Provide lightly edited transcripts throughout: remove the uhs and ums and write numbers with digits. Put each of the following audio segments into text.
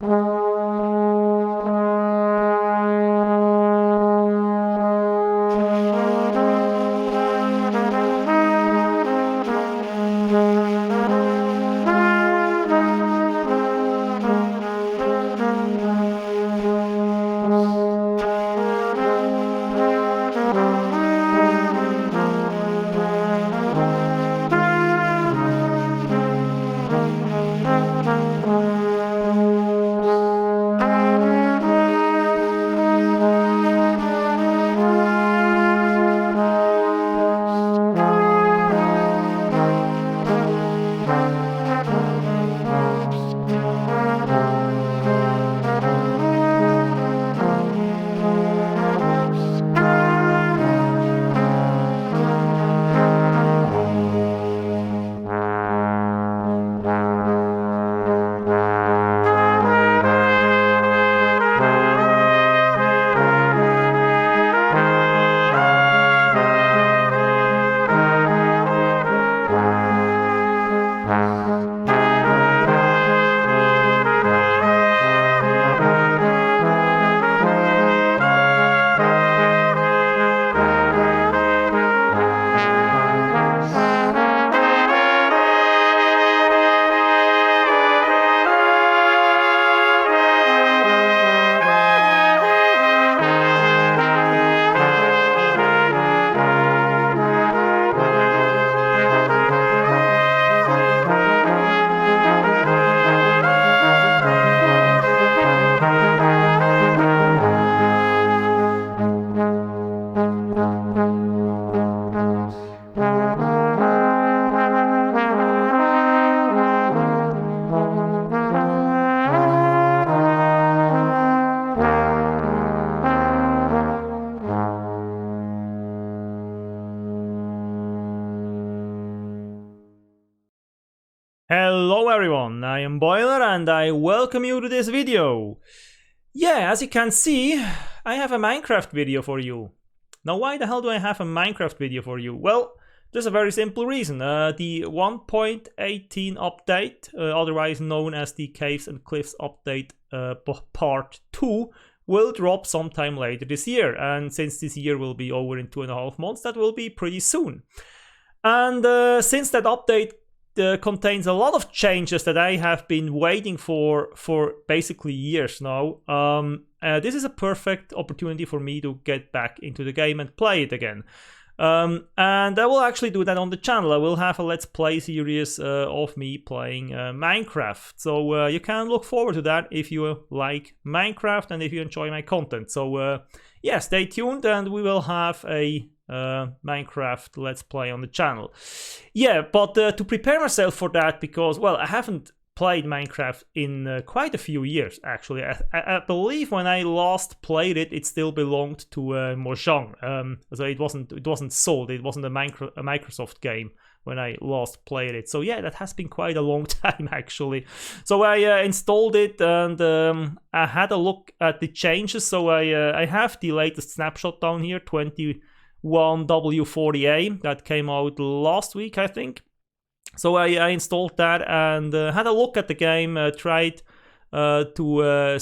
Hello everyone, I am Boiler and I welcome you to this video. Yeah, as you can see, I have a Minecraft video for you. Now why the hell do I have a Minecraft video for you? Well, there's a very simple reason. The 1.18 update, otherwise known as the Caves and Cliffs update part 2, will drop sometime later this year. And since this year will be over in 2.5 months, that will be pretty soon. And since that update contains a lot of changes that I have been waiting for basically years now, this is a perfect opportunity for me to get back into the game and play it again. And I will actually do that on the channel. I will have a Let's Play series of me playing Minecraft. So you can look forward to that if you like Minecraft and if you enjoy my content. So yeah, stay tuned and we will have a Minecraft Let's Play on the channel. Yeah, but to prepare myself for that, because, well, I haven't played Minecraft in quite a few years, actually. I believe when I last played it, it still belonged to Mojang. So it wasn't sold. It wasn't a Microsoft game when I last played it. So yeah, that has been quite a long time, actually. So I installed it and I had a look at the changes. So I have the latest snapshot down here, 21w40a, that came out last week, I think. So I installed that and had a look at the game, tried to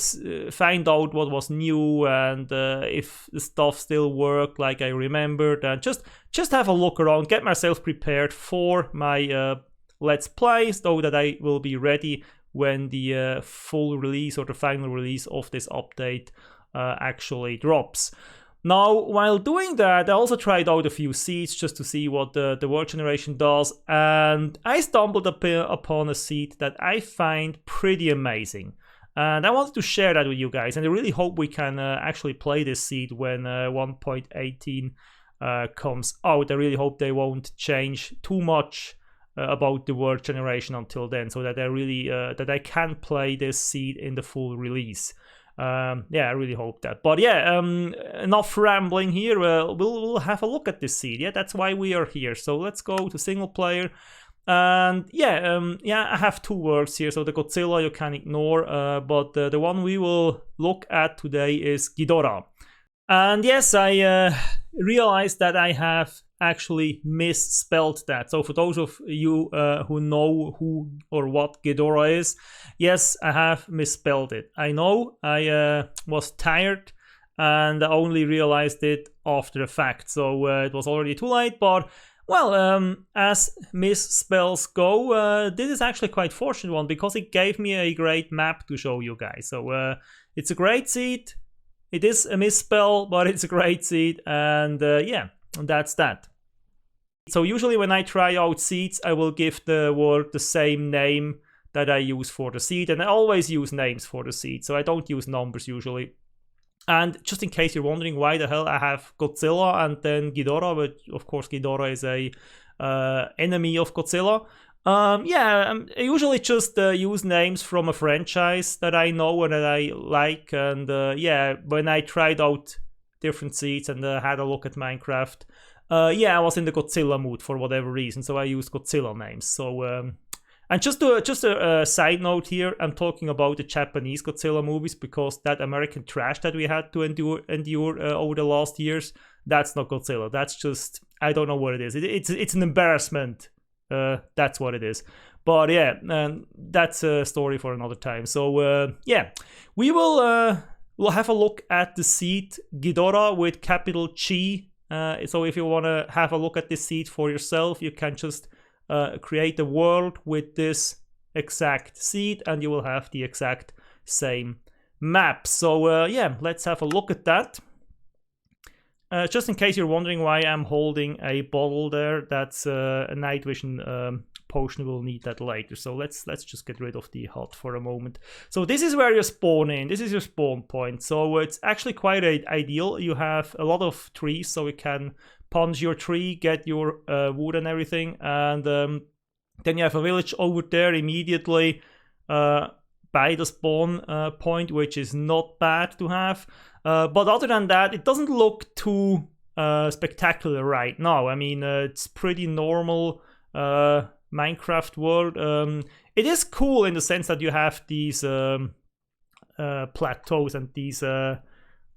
find out what was new and if the stuff still worked like I remembered, and just have a look around, get myself prepared for my Let's Play, so that I will be ready when the full release or the final release of this update actually drops. Now, while doing that, I also tried out a few seeds just to see what the word generation does, and I stumbled upon a seed that I find pretty amazing. And I wanted to share that with you guys, and I really hope we can actually play this seed when 1.18 comes out. I really hope they won't change too much about the word generation until then, so that I can play this seed in the full release. Yeah, I really hope that. But yeah, enough rambling here. We'll have a look at this seed. Yeah, that's why we are here. So let's go to single player. And yeah, I have two words here. So the Godzilla you can ignore, but the one we will look at today is Ghidorra. And yes, I realized that I have actually misspelled that. So for those of you who know who or what Ghidorah is, yes, I have misspelled it. I know, I was tired and I only realized it after the fact. So it was already too late, but well, as misspells go, this is actually quite fortunate one because it gave me a great map to show you guys. So it's a great seed. It is a misspell, but it's a great seed, and yeah, that's that. So usually when I try out seeds, I will give the word the same name that I use for the seed, and I always use names for the seed, so I don't use numbers usually. And just in case you're wondering why the hell I have Godzilla and then Ghidorah, but of course Ghidorah is a enemy of Godzilla. Yeah, I usually just use names from a franchise that I know and that I like, and yeah, when I tried out different seeds and had a look at Minecraft, yeah, I was in the Godzilla mood for whatever reason, so I used Godzilla names. So and just a side note here, I'm talking about the Japanese Godzilla movies because that American trash that we had to endure over the last years, that's not Godzilla. That's just, I don't know what it is. It's an embarrassment. That's what it is. But yeah, that's a story for another time. So yeah, we will we'll have a look at the seed Ghidorah with capital G. So if you want to have a look at this seed for yourself, you can just create a world with this exact seed and you will have the exact same map. So yeah, let's have a look at that. Just in case you're wondering why I'm holding a bottle there, that's a night vision potion. We'll need that later. So let's just get rid of the hut for a moment. So this is where you spawn in. This is your spawn point. So it's actually quite ideal. You have a lot of trees, so you can punch your tree, get your wood and everything, and then you have a village over there immediately by the spawn point, which is not bad to have. But other than that, it doesn't look too spectacular right now. I mean, it's pretty normal Minecraft world. It is cool in the sense that you have these plateaus and these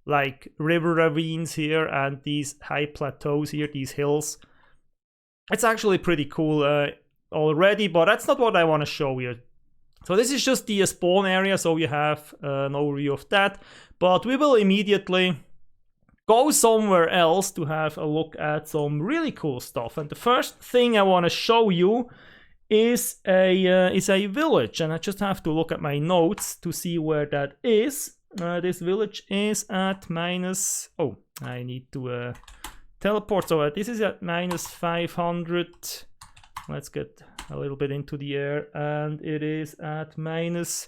like river ravines here and these high plateaus here, these hills. It's actually pretty cool already, but that's not what I want to show you. So this is just the spawn area, so you have an overview of that. But we will immediately go somewhere else to have a look at some really cool stuff. And the first thing I want to show you is a village, and I just have to look at my notes to see where that is. This village is at minus... Oh, I need to teleport. So this is at minus 500. Let's get a little bit into the air, and it is at minus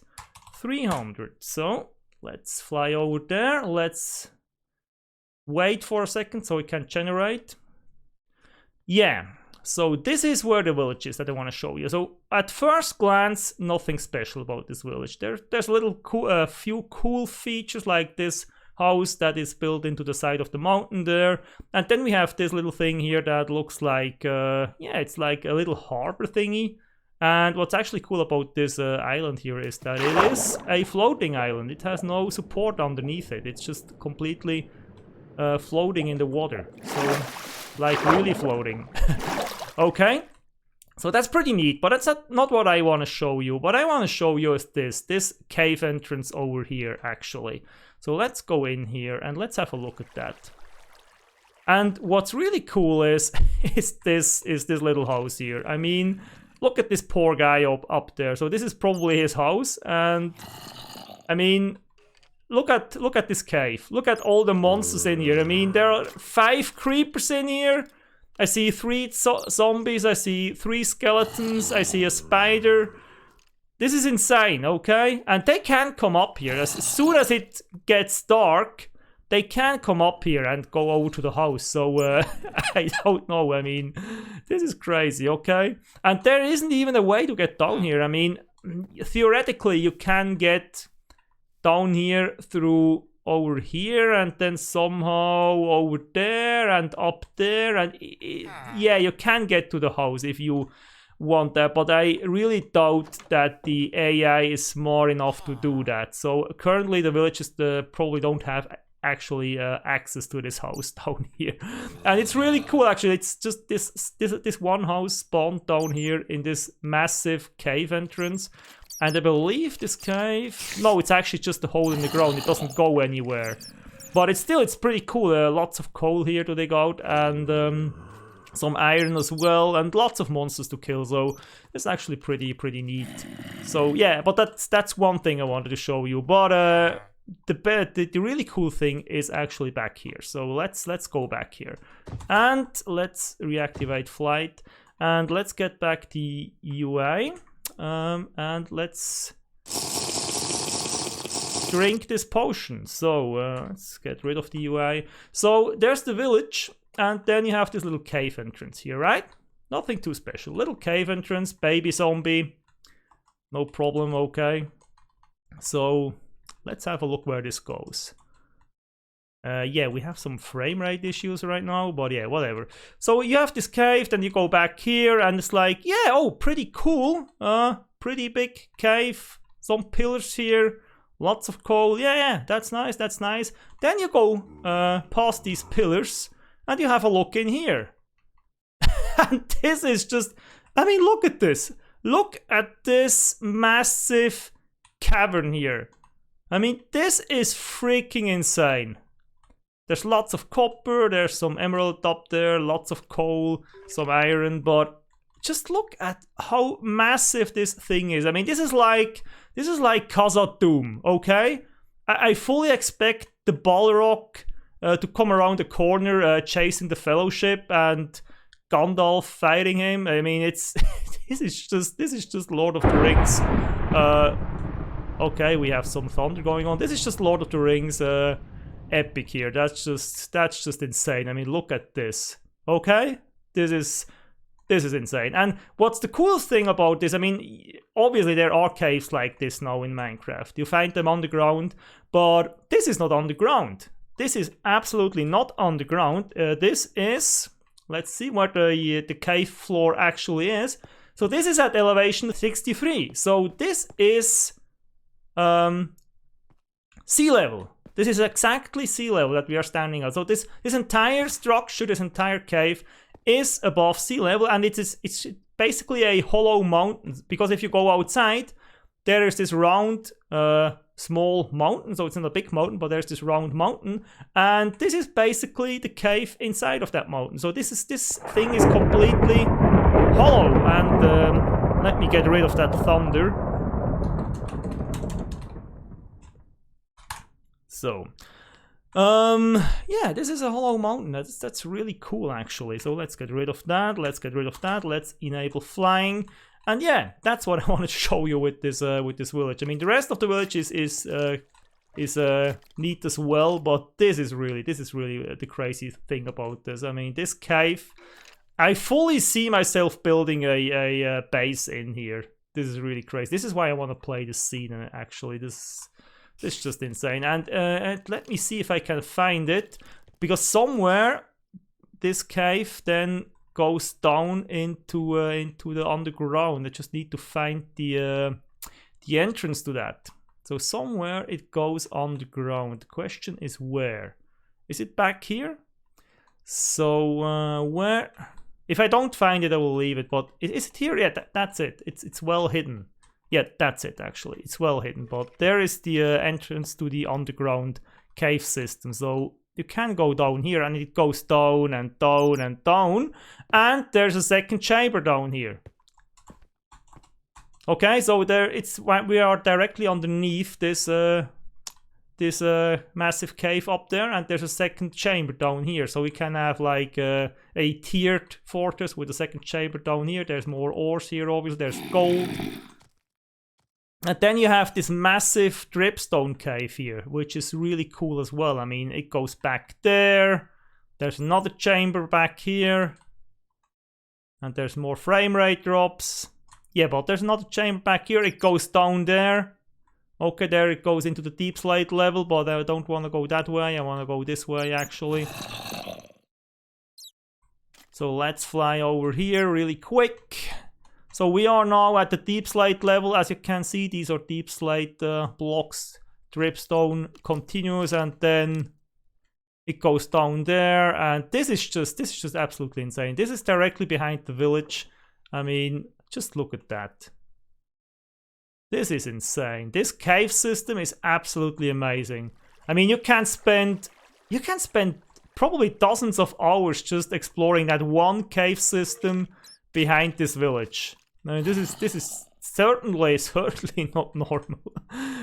300. So let's fly over there. Let's wait for a second so it can generate. Yeah, so this is where the village is that I want to show you. So at first glance, nothing special about this village. There's a few cool features like this house that is built into the side of the mountain there, and then we have this little thing here that looks like yeah, it's like a little harbor thingy. And what's actually cool about this island here is that it is a floating island. It has no support underneath it. It's just completely floating in the water, so like really floating. Okay, so that's pretty neat, but that's not what I want to show you. What I want to show you is this cave entrance over here actually. So let's go in here and let's have a look at that. And what's really cool is this little house here. I mean, look at this poor guy up there. So this is probably his house, and I mean, look at this cave. Look at all the monsters in here. I mean, there are 5 creepers in here. I see 3 zombies. I see 3 skeletons. I see a spider. This is insane, okay? And they can't come up here. As soon as it gets dark, they can't come up here and go over to the house. So I don't know. I mean, this is crazy, okay? And there isn't even a way to get down here. I mean, theoretically, you can get down here through over here and then somehow over there and up there. And yeah, you can get to the house if you want that, but I really doubt that the AI is smart enough to do that. So currently the villages probably don't have actually access to this house down here. And it's really cool actually. It's just this one house spawned down here in this massive cave entrance. And I believe this cave, no, it's actually just a hole in the ground. It doesn't go anywhere. But it's pretty cool. Lots of coal here to dig out, and some iron as well, and lots of monsters to kill. So it's actually pretty neat. So yeah, but that's one thing I wanted to show you. But the really cool thing is actually back here. So let's go back here, and let's reactivate flight, and let's get back the UI, and let's drink this potion. So let's get rid of the UI. So there's the village, and then you have this little cave entrance here, right? Nothing too special. Little cave entrance, baby zombie. No problem, okay. So let's have a look where this goes. Yeah, we have some frame rate issues right now, but yeah, whatever. So you have this cave, then you go back here, and it's like, yeah, oh, pretty cool. Pretty big cave. Some pillars here. Lots of coal. Yeah, that's nice, that's nice. Then you go past these pillars, and you have a look in here. And this is just, I mean, look at this. Look at this massive cavern here. I mean, this is freaking insane. There's lots of copper, there's some emerald up there, lots of coal, some iron, but just look at how massive this thing is. I mean, this is like Khazad Doom, okay? I fully expect the Balrog to come around the corner chasing the Fellowship and Gandalf fighting him. I mean, it's this is just Lord of the Rings. Okay, we have some thunder going on. This is just Lord of the Rings epic here. That's just insane. I mean, look at this. Okay, this is insane. And what's the coolest thing about this? I mean, obviously there are caves like this now in Minecraft. You find them underground, but this is not underground. This is absolutely not underground. This is, let's see what the cave floor actually is. So this is at elevation 63. So this is sea level. This is exactly sea level that we are standing at. So this entire structure, this entire cave is above sea level, and it's basically a hollow mountain, because if you go outside, there is this round small mountain. So it's not a big mountain, but there's this round mountain, and this is basically the cave inside of that mountain. So this thing is completely hollow. And let me get rid of that thunder. So yeah, this is a hollow mountain. That's really cool actually. So let's get rid of that. Let's enable flying. And yeah, that's what I want to show you with this village. I mean, the rest of the village is neat as well, but this is really the crazy thing about this. I mean, this cave, I fully see myself building a base in here. This is really crazy. This is why I want to play this scene actually. This is just insane. And let me see if I can find it, because somewhere this cave then goes down into the underground. I just need to find the entrance to that. So somewhere it goes underground. The question is where? Is it back here? So where? If I don't find it, I will leave it. But is it here? Yeah, that's it. It's well hidden. Yeah, that's it actually. It's well hidden. But there is the entrance to the underground cave system. So you can go down here, and it goes down and down and down, and there's a second chamber down here. Okay, so we are directly underneath this massive cave up there, and there's a second chamber down here. So we can have like a tiered fortress with a second chamber down here. There's more ores here, obviously. There's gold. And then you have this massive dripstone cave here, which is really cool as well. I mean, it goes back there. There's another chamber back here. And there's more frame rate drops. Yeah, but there's another chamber back here. It goes down there. Okay, there it goes into the deep slate level, but I don't want to go that way. I want to go this way, actually. So let's fly over here really quick. So we are now at the deep slate level. As you can see, these are deep slate blocks. Dripstone continues, and then It goes down there, and this is just absolutely insane. This is directly behind the village. I mean, just look at that. This is insane. This cave system is absolutely amazing. I mean, you can spend probably dozens of hours just exploring that one cave system behind this village. I mean, this is certainly not normal.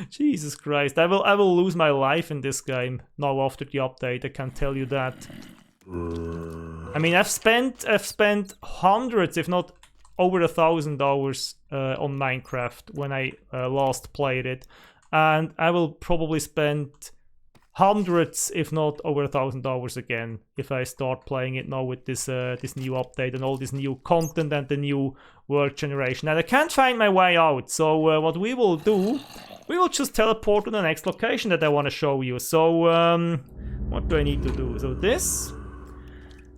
Jesus Christ, I will lose my life in this game now after the update. I can tell you that. I mean, I've spent hundreds, if not over 1,000 hours on Minecraft when I last played it, and I will probably spend hundreds, if not over 1,000 hours again if I start playing it now with this this new update and all this new content and the new world generation. And I can't find my way out, so what we will do, we will just teleport to the next location that I want to show you. So what do I need to do? So this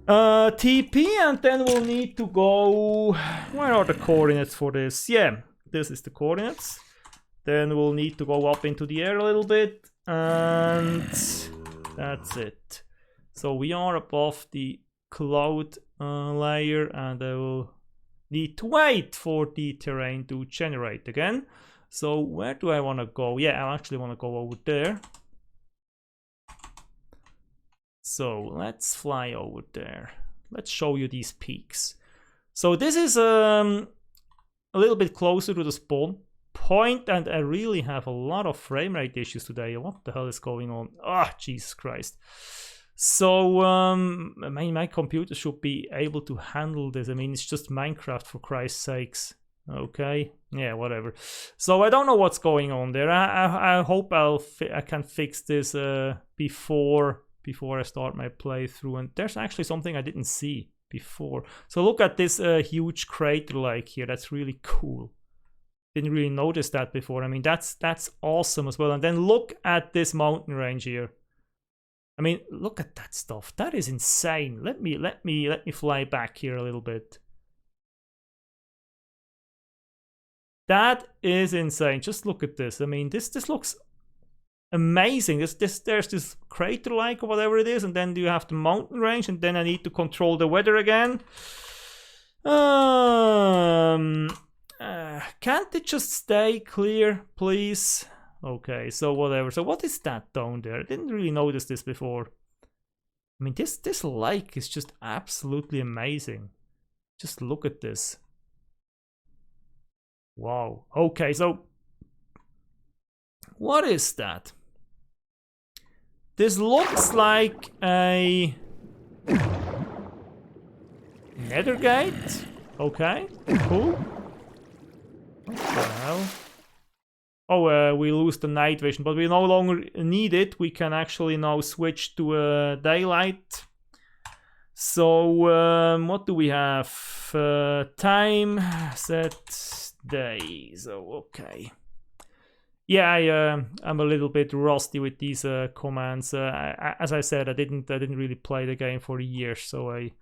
TP, and then we'll need to go, where are the coordinates for this? Yeah, this is the coordinates. Then we'll need to go up into the air a little bit, and that's it. So we are above the cloud layer, and I will need to wait for the terrain to generate again. So where do I want to go? Yeah, I actually want to go over there. So let's fly over there. Let's show you these peaks. So this is a little bit closer to the spawn point, and I really have a lot of frame rate issues today. What the hell is going on? Ah, Jesus Christ. So my computer should be able to handle this. I mean, it's just Minecraft, for Christ's sakes. Okay, yeah, whatever. So I don't know what's going on there. I hope I can fix this before I start my playthrough. And there's actually something I didn't see before. So look at this huge crater like here. That's really cool. Didn't really notice that before. I mean, that's awesome as well. And then look at this mountain range here. I mean, look at that stuff. That is insane. Let me fly back here a little bit. That is insane. Just look at this. I mean, this looks amazing. There's this crater-like or whatever it is, and then you have the mountain range, and then I need to control the weather again. Can't it just stay clear, please? Okay, so whatever. So what is that down there? I didn't really notice this before. I mean, this lake is just absolutely amazing. Just look at this. Wow. Okay, so what is that? This looks like a nether gate. Okay, cool. What the hell? Oh, we lose the night vision, but we no longer need it. We can actually now switch to daylight. So what do we have? Time set day. So okay. Yeah, I'm a little bit rusty with these commands. As I said, I didn't really play the game for years, so I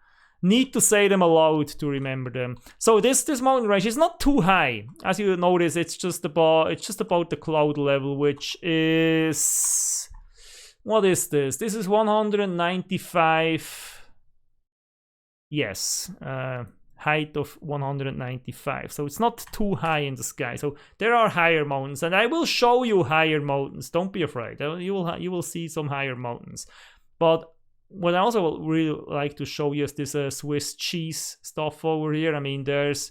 need to say them aloud to remember them. So this mountain range is not too high, as you notice. It's just about the cloud level, which is, what is this? This is 195. Yes, height of 195. So it's not too high in the sky. So there are higher mountains, and I will show you higher mountains. Don't be afraid. You will see some higher mountains, but what I also would really like to show you is this Swiss cheese stuff over here. I mean, there's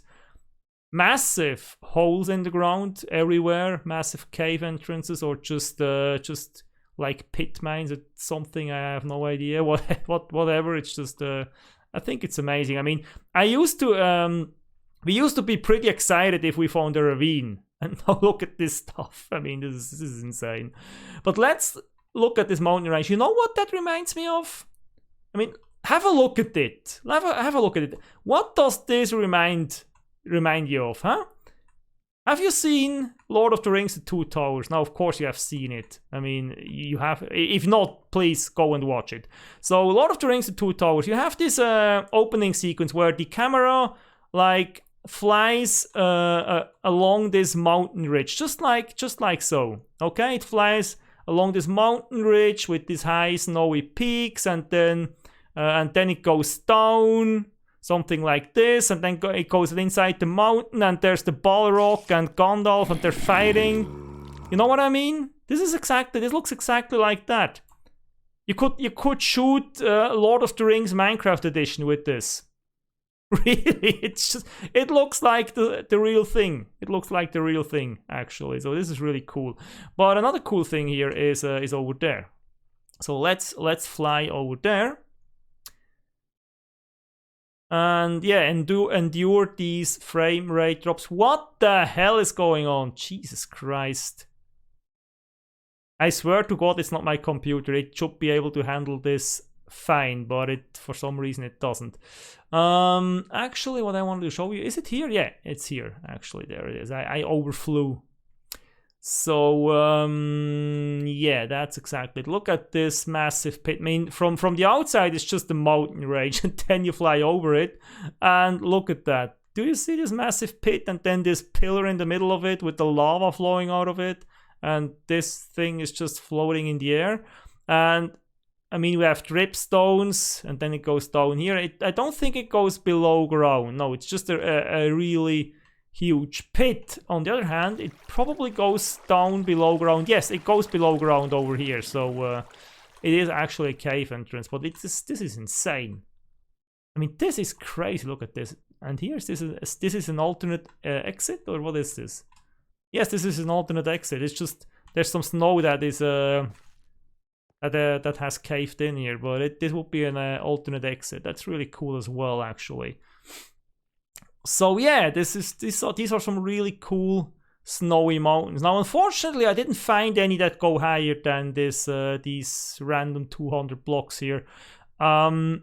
massive holes in the ground everywhere, massive cave entrances, or just like pit mines or something. I have no idea. Whatever. It's just I think it's amazing. I mean, we used to be pretty excited if we found a ravine, and now look at this stuff. I mean, this is insane. But let's look at this mountain range. You know what that reminds me of? I mean, have a look at it. Have a look at it. What does this remind you of, huh? Have you seen Lord of the Rings: The Two Towers? Now, of course you have seen it. I mean, you have. If not, please go and watch it. So, Lord of the Rings: The Two Towers. You have this opening sequence where the camera like flies along this mountain ridge, just like so. Okay, it flies along this mountain ridge with these high snowy peaks, and then it goes down, something like this, and then it goes inside the mountain, and there's the Balrog and Gandalf, and they're fighting. You know what I mean? This looks exactly like that. You could shoot Lord of the Rings Minecraft edition with this. Really, it looks like the real thing. It looks like the real thing, actually. So this is really cool. But another cool thing here is over there. So let's fly over there. And yeah, endure these frame rate drops. What the hell is going on? Jesus Christ. I swear to God, it's not my computer. It should be able to handle this fine, but for some reason it doesn't. Actually, what I wanted to show you, is it here? Yeah, it's here. Actually, there it is. I overflew. So yeah, that's exactly it. Look at this massive pit. I mean, from the outside it's just a mountain range, and then you fly over it, and look at that. Do you see this massive pit, and then this pillar in the middle of it with the lava flowing out of it, and this thing is just floating in the air? And I mean, we have dripstones, and then it goes down here. I don't think it goes below ground. No, it's just a really huge pit. On the other hand, it probably goes down below ground. Yes, it goes below ground over here. So it is actually a cave entrance, but this is insane. I mean, this is crazy. Look at this. And here's this is an alternate exit, or what is this? Yes, this is an alternate exit. It's just there's some snow that is that has caved in here, but this would be an alternate exit. That's really cool as well, actually. So yeah, these are some really cool snowy mountains. Now, unfortunately, I didn't find any that go higher than these random 200 blocks here. I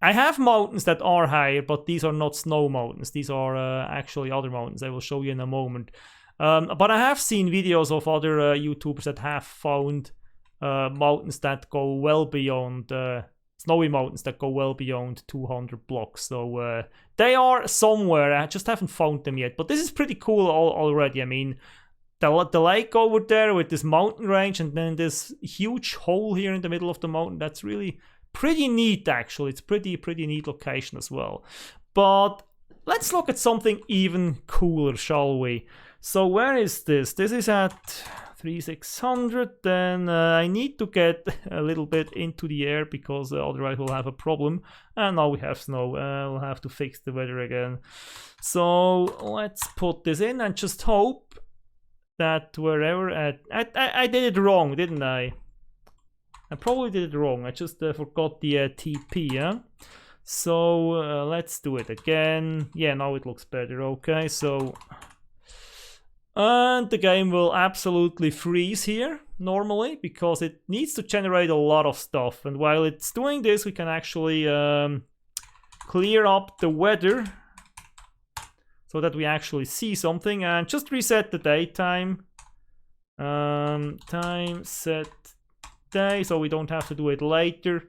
have mountains that are higher, but these are not snow mountains. These are actually other mountains. I will show you in a moment. But I have seen videos of other YouTubers that have found mountains that go well beyond snowy mountains that go well beyond 200 blocks. So they are somewhere. I just haven't found them yet. But this is pretty cool already. I mean, the lake over there with this mountain range, and then this huge hole here in the middle of the mountain. That's really pretty neat, actually. It's pretty neat location as well. But let's look at something even cooler, shall we? So where is this? This is at 3600. Then I need to get a little bit into the air, because otherwise we'll have a problem. And now we have snow. We'll have to fix the weather again. So let's put this in and just hope that wherever I did it wrong, didn't I? I probably did it wrong. I just forgot the TP, yeah? So let's do it again. Yeah, now it looks better. Okay, so and the game will absolutely freeze here normally, because it needs to generate a lot of stuff. And while it's doing this, we can actually clear up the weather so that we actually see something, and just reset the daytime. Time set day, so we don't have to do it later.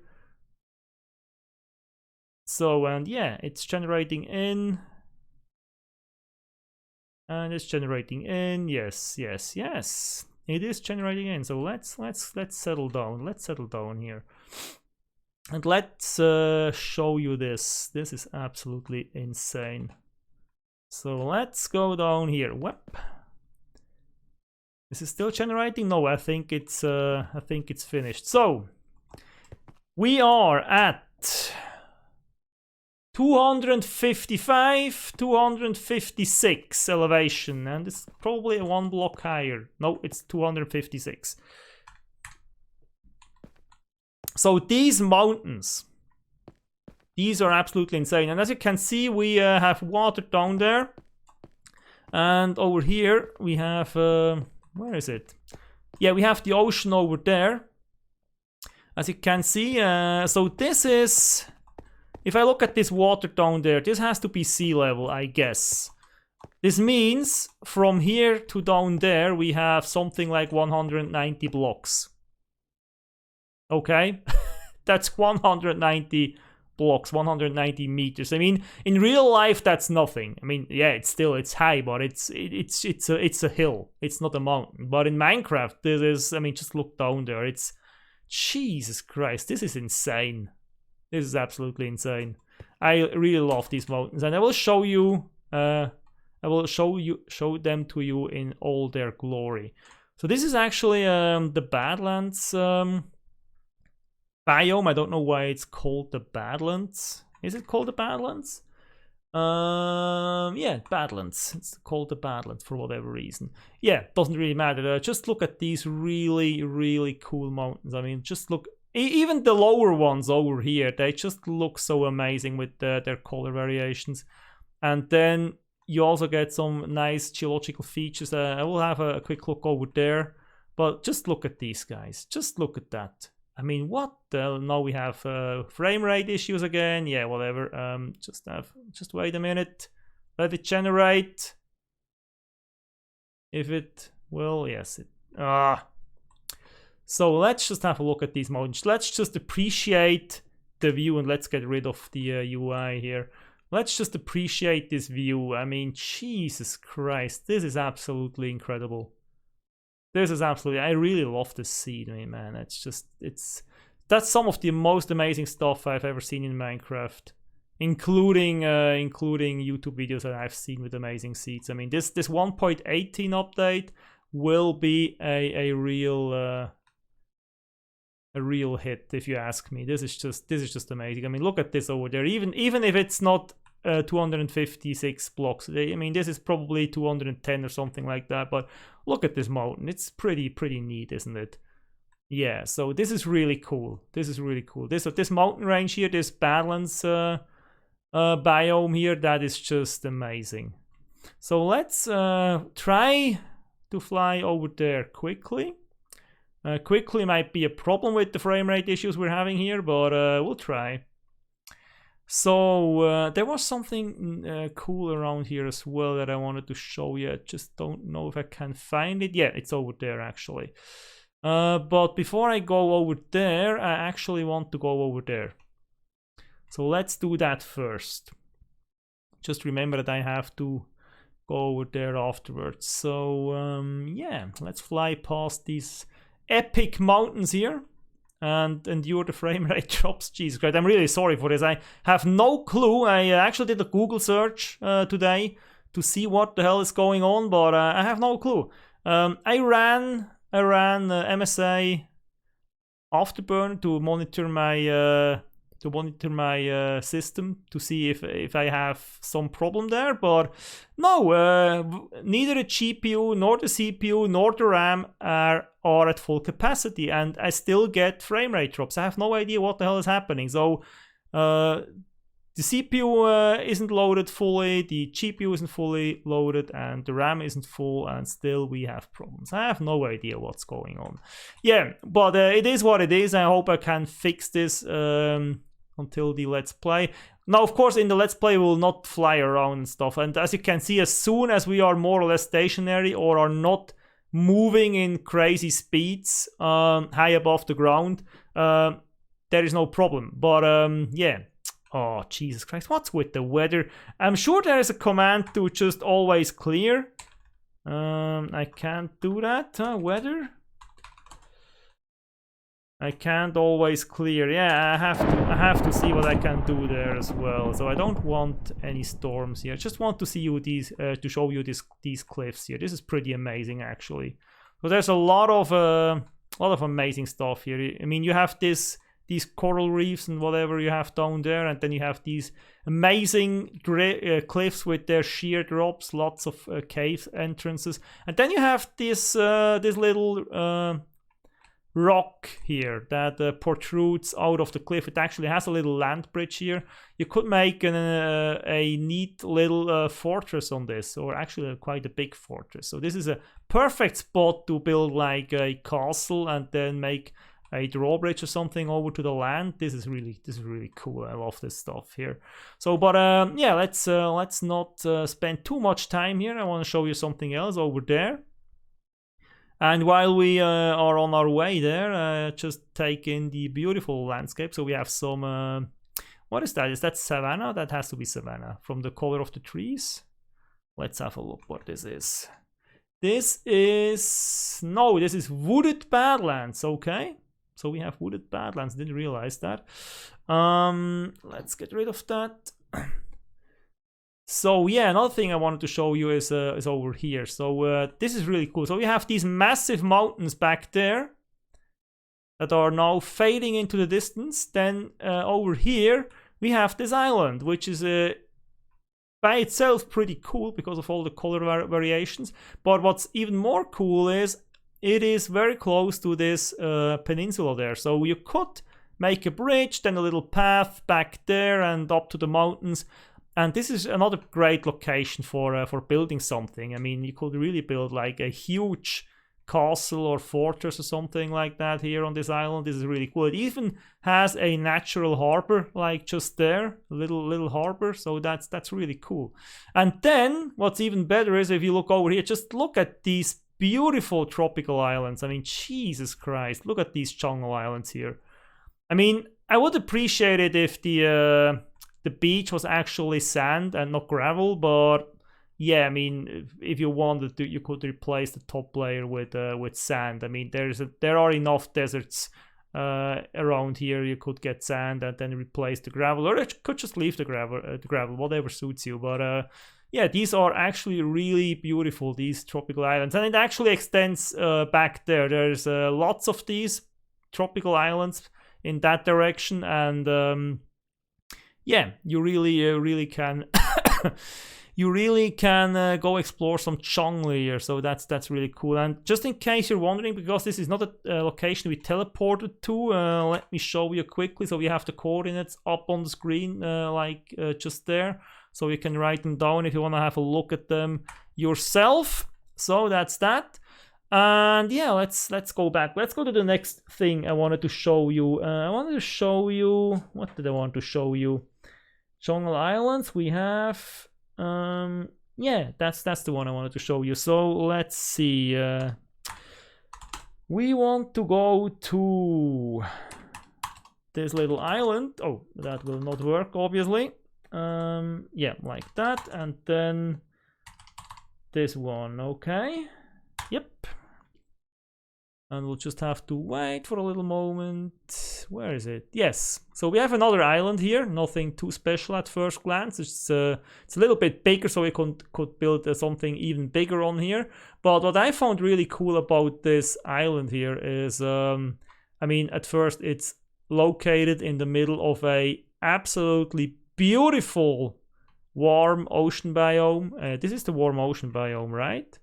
So, and yeah, it's generating in. And it's generating in. Yes. It is generating in. So let's settle down. Let's settle down here. And let's show you this. This is absolutely insane. So let's go down here. Whoop. This is still generating? No, I think it's finished. So we are at 255, 256 elevation, and it's probably one block higher. No, it's 256. So these mountains, these are absolutely insane. And as you can see, we have water down there. And over here we have, where is it? Yeah, we have the ocean over there. As you can see, so this is, if I look at this water down there, this has to be sea level, I guess. This means from here to down there, we have something like 190 blocks. Okay, that's 190 blocks, 190 meters. I mean, in real life, that's nothing. I mean, yeah, it's high, but it's a hill. It's not a mountain. But in Minecraft, this is, I mean, just look down there. It's, Jesus Christ, this is insane. This is absolutely insane. I really love these mountains, and I will show you. I will show them to you in all their glory. So this is actually the Badlands biome. I don't know why it's called the Badlands. Is it called the Badlands? Yeah, Badlands. It's called the Badlands for whatever reason. Yeah, doesn't really matter. Just look at these really, really cool mountains. I mean, just look. Even the lower ones over here, they just look so amazing with their color variations. And then you also get some nice geological features. I will have a quick look over there, but just look at these guys. Just look at that. I mean, what the hell? Now we have frame rate issues again. Yeah, whatever. Just wait a minute. Let it generate. If it will, yes. So let's just have a look at these mountains. Let's just appreciate the view, and let's get rid of the UI here. Let's just appreciate this view. I mean, Jesus Christ, this is absolutely incredible. This is absolutely, I really love this scenery, man. That's some of the most amazing stuff I've ever seen in Minecraft, including YouTube videos that I've seen with amazing seeds. I mean, this 1.18 update will be a real hit, if you ask me. This is just amazing. I mean, look at this over there. Even if it's not 256 blocks, I mean, this is probably 210 or something like that. But look at this mountain. It's pretty neat, isn't it? Yeah. So this is really cool. This is really cool. This mountain range here, this Badlands biome here, that is just amazing. So let's try to fly over there quickly. Quickly might be a problem with the frame rate issues we're having here, but we'll try. So there was something cool around here as well that I wanted to show you. I just don't know if I can find it. Yeah, it's over there actually. But before I go over there, I actually want to go over there. So let's do that first. Just remember that I have to go over there afterwards. So yeah, let's fly past these epic mountains here and endure the frame rate drops. Jesus Christ, I'm really sorry for this. I have no clue. I actually did a Google search today to see what the hell is going on, but I have no clue. I ran MSA Afterburner to monitor my system to see if I have some problem there, but no, neither the GPU nor the CPU nor the RAM are at full capacity, and I still get frame rate drops. I have no idea what the hell is happening. So the CPU isn't loaded fully, the GPU isn't fully loaded, and the RAM isn't full, and still we have problems. I have no idea what's going on. Yeah, but it is what it is. I hope I can fix this until the Let's Play. Now, of course, in the Let's Play, we will not fly around and stuff. And as you can see, as soon as we are more or less stationary or are not moving in crazy speeds high above the ground, there is no problem. But yeah. Oh, Jesus Christ, what's with the weather? I'm sure there is a command to just always clear. I can't do that, weather? I can't always clear. Yeah, I have to see what I can do there as well. So I don't want any storms here. I just want to see you to show you these cliffs here. This is pretty amazing actually. So there's a lot of amazing stuff here. I mean, you have these coral reefs and whatever you have down there, and then you have these amazing cliffs with their sheer drops, lots of cave entrances, and then you have this little rock here that protrudes out of the cliff. It actually has a little land bridge here. You could make a neat little fortress on this, or actually quite a big fortress. So this is a perfect spot to build like a castle and then make a drawbridge or something over to the land. This is really cool. I love this stuff here. So, but yeah, let's not spend too much time here. I want to show you something else over there. And while we are on our way there, just take in the beautiful landscape. So we have some What is that? Is that savanna? That has to be savanna from the color of the trees. Let's have a look what this is. This is wooded badlands. Okay, so we have wooded badlands. Didn't realize that. Let's get rid of that. So yeah, another thing I wanted to show you is over here. So this is really cool. So we have these massive mountains back there that are now fading into the distance. Then over here we have this island, which is by itself pretty cool because of all the color variations. But what's even more cool is it is very close to this peninsula there. So you could make a bridge, then a little path back there and up to the mountains. And this is another great location for building something. I mean, you could really build like a huge castle or fortress or something like that here on this island. This is really cool. It even has a natural harbor, like just there, a little harbor. So that's really cool. And then what's even better is if you look over here, just look at these beautiful tropical islands. I mean, Jesus Christ, look at these jungle islands here. I mean, I would appreciate it if the beach was actually sand and not gravel, but yeah, I mean, if you wanted to, you could replace the top layer with sand. I mean, there are enough deserts around here. You could get sand and then replace the gravel, or you could just leave the gravel, whatever suits you. But yeah, these are actually really beautiful, these tropical islands, and it actually extends back there. There's lots of these tropical islands in that direction, and yeah, you really can go explore some jungle here. So that's really cool. And just in case you're wondering, because this is not a location we teleported to, let me show you quickly. So we have the coordinates up on the screen, just there, so you can write them down if you want to have a look at them yourself. So that's that. And yeah, let's go back. Let's go to the next thing I wanted to show you. What did I want to show you? Jungle Islands. We have yeah, that's the one I wanted to show you. So let's see. We want to go to this little island. Oh, that will not work, obviously. Yeah, like that, and then this one. Okay. Yep. And we'll just have to wait for a little moment. Where is it? Yes. So we have another island here. Nothing too special at first glance. It's a little bit bigger, so we could build something even bigger on here. But what I found really cool about this island here is, I mean, at first it's located in the middle of a absolutely beautiful warm ocean biome. This is the warm ocean biome, right?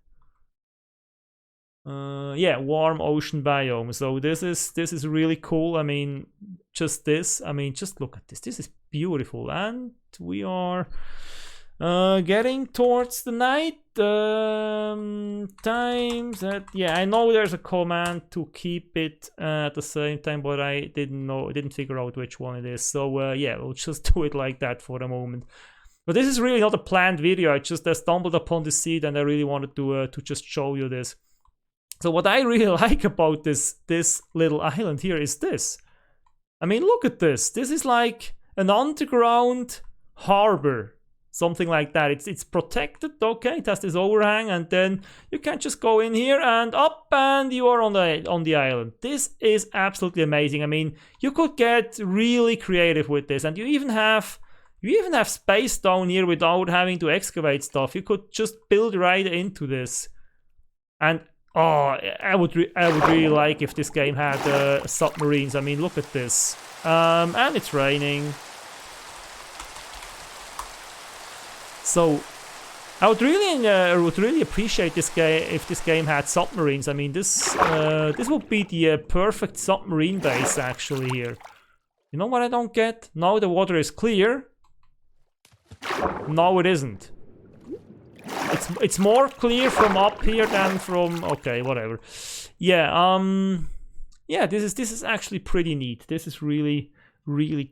Yeah, warm ocean biome. So this is really cool. I mean, just look at this. This is beautiful, and we are getting towards the night times. Yeah, I know there's a command to keep it at the same time, but I didn't figure out which one it is. So yeah, we'll just do it like that for the moment. But this is really not a planned video. I just stumbled upon this seed, and I really wanted to just show you this. So what I really like about this little island here is this. I mean, look at this. This is like an underground harbor, something like that. It's protected, okay? It has this overhang, and then you can just go in here and up, and you are on the island. This is absolutely amazing. I mean, you could get really creative with this, and you even have space down here without having to excavate stuff. You could just build right into this, and oh, I would really like if this game had submarines. I mean, look at this. And it's raining. So I would really appreciate this game if this game had submarines. I mean, this would be the perfect submarine base actually here. You know what I don't get? Now the water is clear. No, it isn't. It's more clear from up here than from, okay, whatever. Yeah, yeah, this is actually pretty neat. This is really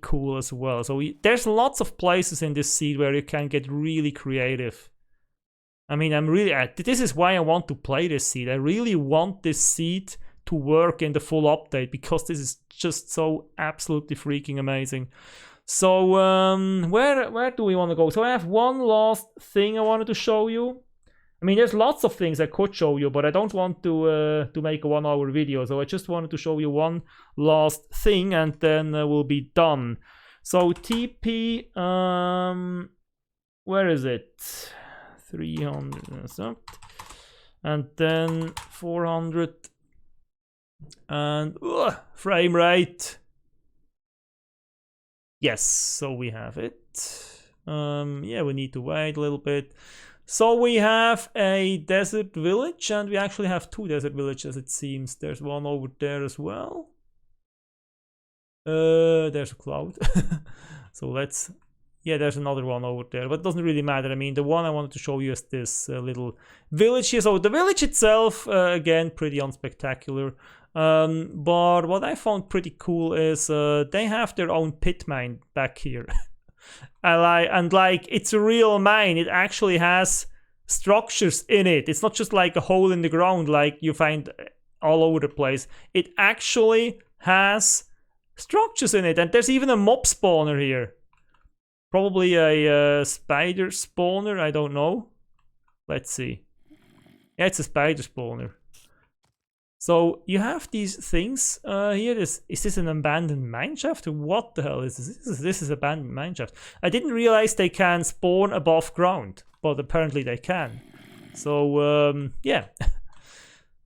cool as well. So there's lots of places in this seed where you can get really creative. I mean, this is why I want to play this seed. I really want this seed to work in the full update, because this is just so absolutely freaking amazing. So where do we want to go? So I have one last thing I wanted to show you. I mean, there's lots of things I could show you, but I don't want to make a 1 hour video. So I just wanted to show you one last thing, and then we'll be done. So TP, where is it? 300 and then 400 and frame rate. Yes, so we have it. Yeah, we need to wait a little bit. So we have a desert village, and we actually have 2 desert villages, it seems. There's one over there as well. There's a cloud. So let's... Yeah, there's another one over there, but it doesn't really matter. I mean, the one I wanted to show you is this little village here. So the village itself, again, pretty unspectacular. But what I found pretty cool is they have their own pit mine back here. And like, it's a real mine. It actually has structures in it. It's not just like a hole in the ground like you find all over the place. It actually has structures in it. And there's even a mob spawner here. Probably a spider spawner, I don't know. Let's see. Yeah, it's a spider spawner. So you have these things here. Is this an abandoned mineshaft? What the hell is this? This is abandoned mineshaft. I didn't realize they can spawn above ground, but apparently they can. So yeah.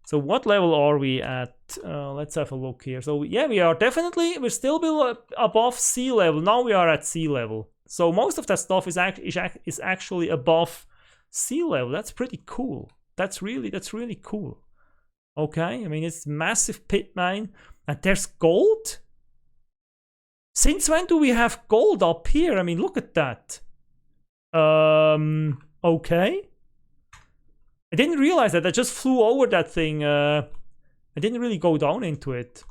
So what level are we at? Let's have a look here. So yeah, we're still below, above sea level. Now we are at sea level. So most of that stuff is actually above sea level. That's pretty cool. That's really cool. Okay, I mean, it's massive pit mine, and there's gold. Since when do we have gold up here? I mean, look at that. Okay. I didn't realize that. I just flew over that thing. I didn't really go down into it.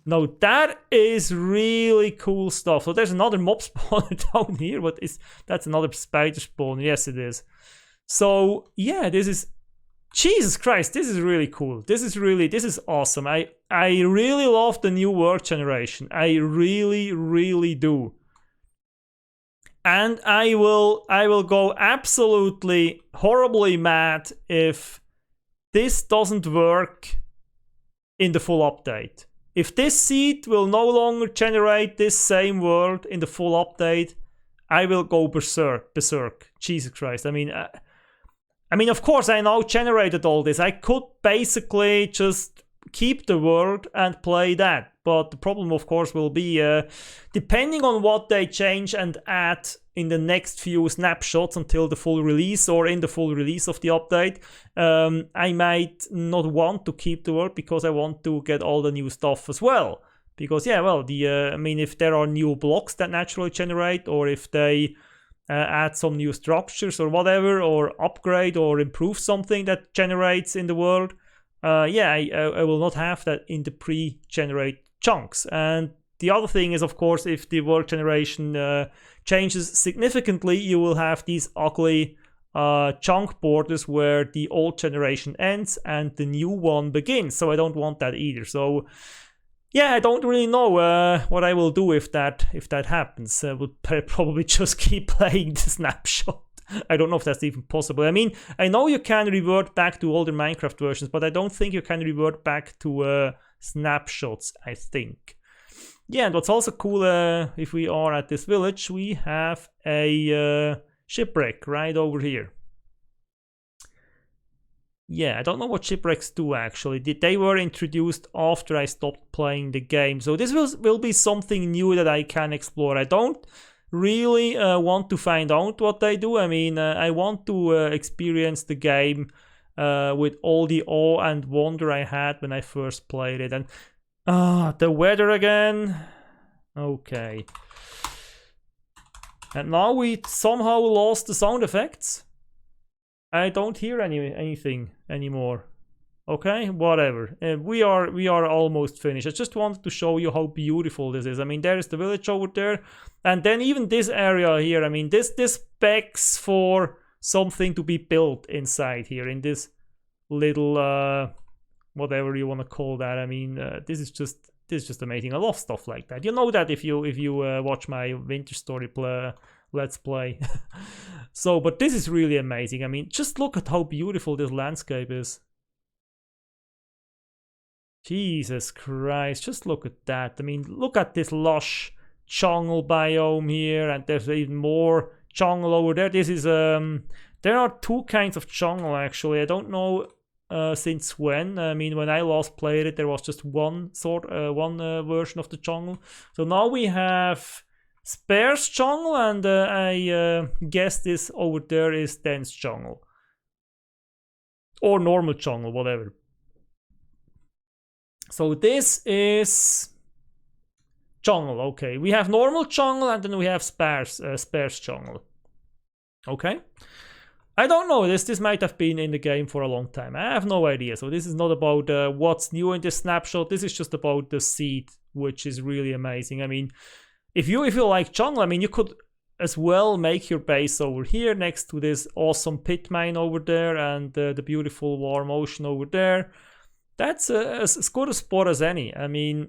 No, that is really cool stuff. So there's another mob spawner down here, but that's another spider spawner. Yes, it is. So yeah, this is... Jesus Christ, this is really cool. This is awesome. I really love the new world generation. I really do. And I will go absolutely horribly mad if this doesn't work in the full update. If this seed will no longer generate this same world in the full update, I will go berserk. Jesus Christ. I mean, of course, I now generated all this. I could basically just keep the world and play that. But the problem, of course, will be, depending on what they change and add in the next few snapshots until the full release or in the full release of the update, I might not want to keep the world because I want to get all the new stuff as well. Because, yeah, well, I mean, if there are new blocks that naturally generate, or if they... add some new structures or whatever, or upgrade or improve something that generates in the world, yeah, I will not have that in the pre-generate chunks. And the other thing is, of course, if the world generation changes significantly, you will have these ugly chunk borders where the old generation ends and the new one begins. So I don't want that either. So yeah, I don't really know what I will do if that happens. I would probably just keep playing the snapshot. I don't know if that's even possible. I mean, I know you can revert back to older Minecraft versions, but I don't think you can revert back to snapshots, I think. Yeah, and what's also cool, if we are at this village, we have a shipwreck right over here. Yeah, I don't know what shipwrecks do actually. They were introduced after I stopped playing the game. So this will be something new that I can explore. I don't really want to find out what they do. I mean, I want to experience the game with all the awe and wonder I had when I first played it. And the weather again. Okay. And now we somehow lost the sound effects. I don't hear anything anymore. Okay, whatever. We are almost finished. I just wanted to show you how beautiful this is. I mean, there is the village over there, and then even this area here. I mean, this begs for something to be built inside here in this little whatever you want to call that. I mean, this is just this is just amazing. I love stuff like that. You know that if you watch my Winter Story Let's Play. So, but this is really amazing. I mean, just look at how beautiful this landscape is. Jesus Christ, just look at that. I mean, look at this lush jungle biome here, and there's even more jungle over there. This is there are two kinds of jungle actually. I don't know since when. I mean, when I last played it, there was just one version of the jungle. So now we have sparse jungle, and I guess this over there is dense jungle or normal jungle, whatever. So this is jungle. Okay, we have normal jungle, and then we have sparse jungle. Okay, I don't know, this might have been in the game for a long time. I have no idea. So this is not about what's new in this snapshot. This is just about the seed, which is really amazing. I mean, if you like jungle, I mean, you could as well make your base over here next to this awesome pit mine over there, and the beautiful warm ocean over there. That's as good a spot as any. I mean,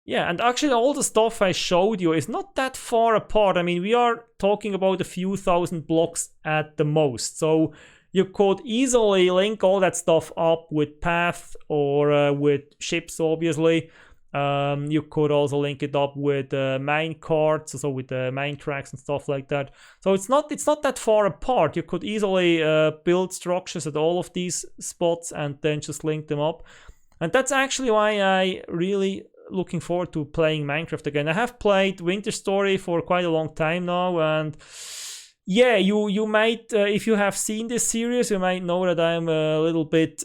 yeah, and actually all the stuff I showed you is not that far apart. I mean, we are talking about a few thousand blocks at the most. So you could easily link all that stuff up with paths or with ships, obviously. You could also link it up with mine carts, so with the mine tracks and stuff like that. So it's not that far apart. You could easily build structures at all of these spots and then just link them up. And that's actually why I really looking forward to playing Minecraft again. I have played Winter Story for quite a long time now, and yeah, you might, if you have seen this series, you might know that I'm a little bit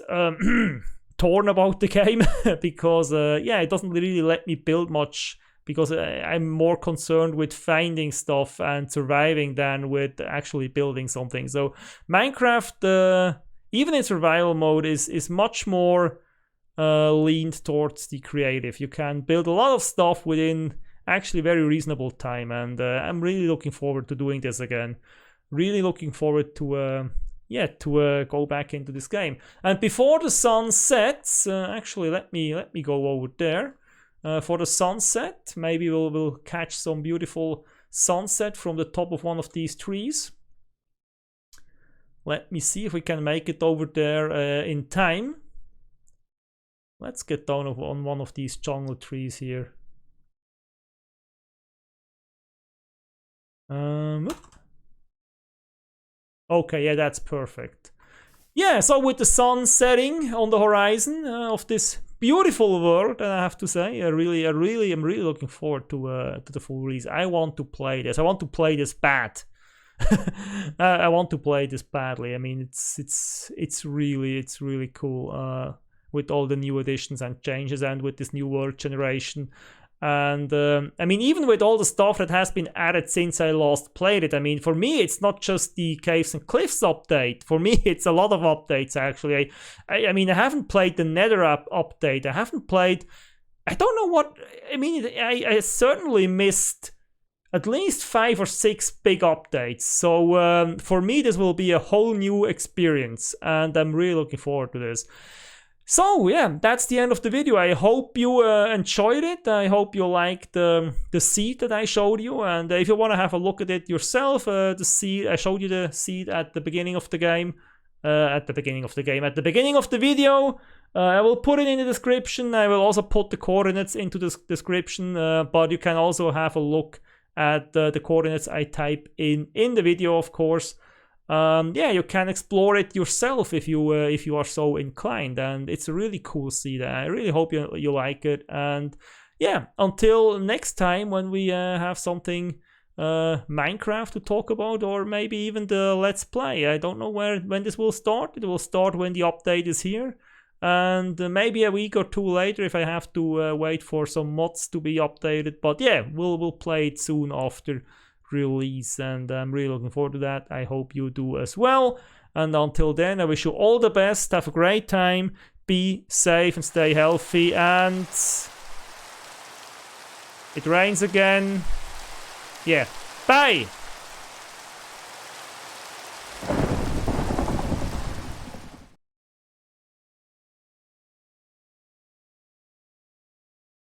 torn about the game because yeah, it doesn't really let me build much, because I'm more concerned with finding stuff and surviving than with actually building something. So Minecraft, even in survival mode, is much more leaned towards the creative. You can build a lot of stuff within actually very reasonable time, and I'm really looking forward to doing this again. Really looking forward to yeah, to go back into this game. And before the sun sets, actually let me go over there for the sunset. Maybe we'll catch some beautiful sunset from the top of one of these trees. Let me see if we can make it over there in time. Let's get down on one of these jungle trees here. Okay, yeah, that's perfect. Yeah, so with the sun setting on the horizon of this beautiful world, I have to say, I'm really looking forward to the full release. I want to play this. I want to play this bad. I want to play this badly. I mean, it's really cool with all the new additions and changes, and with this new world generation. And I mean, even with all the stuff that has been added since I last played it, I mean, for me, it's not just the Caves and Cliffs update. For me, it's a lot of updates, actually. I mean, I haven't played the Nether update. I haven't played... I don't know what... I mean, I certainly missed at least 5 or 6 big updates. So for me, this will be a whole new experience, and I'm really looking forward to this. So yeah, that's the end of the video. I hope you enjoyed it. I hope you liked the seed that I showed you. And if you want to have a look at it yourself, the seed, I showed you the seed at the beginning of the game. At the beginning of the video. I will put it in the description. I will also put the coordinates into the description. But you can also have a look at the coordinates I type in the video, of course. Yeah, you can explore it yourself if you are so inclined, and it's a really cool seed. I really hope you like it. And yeah, until next time when we have something Minecraft to talk about, or maybe even the Let's Play. I don't know when this will start. It will start when the update is here, and maybe a week or two later if I have to wait for some mods to be updated. But yeah, we'll play it soon after release, and I'm really looking forward to that. I hope you do as well. And until then, I wish you all the best. Have a great time. Be safe and stay healthy. And it rains again. Yeah. Bye.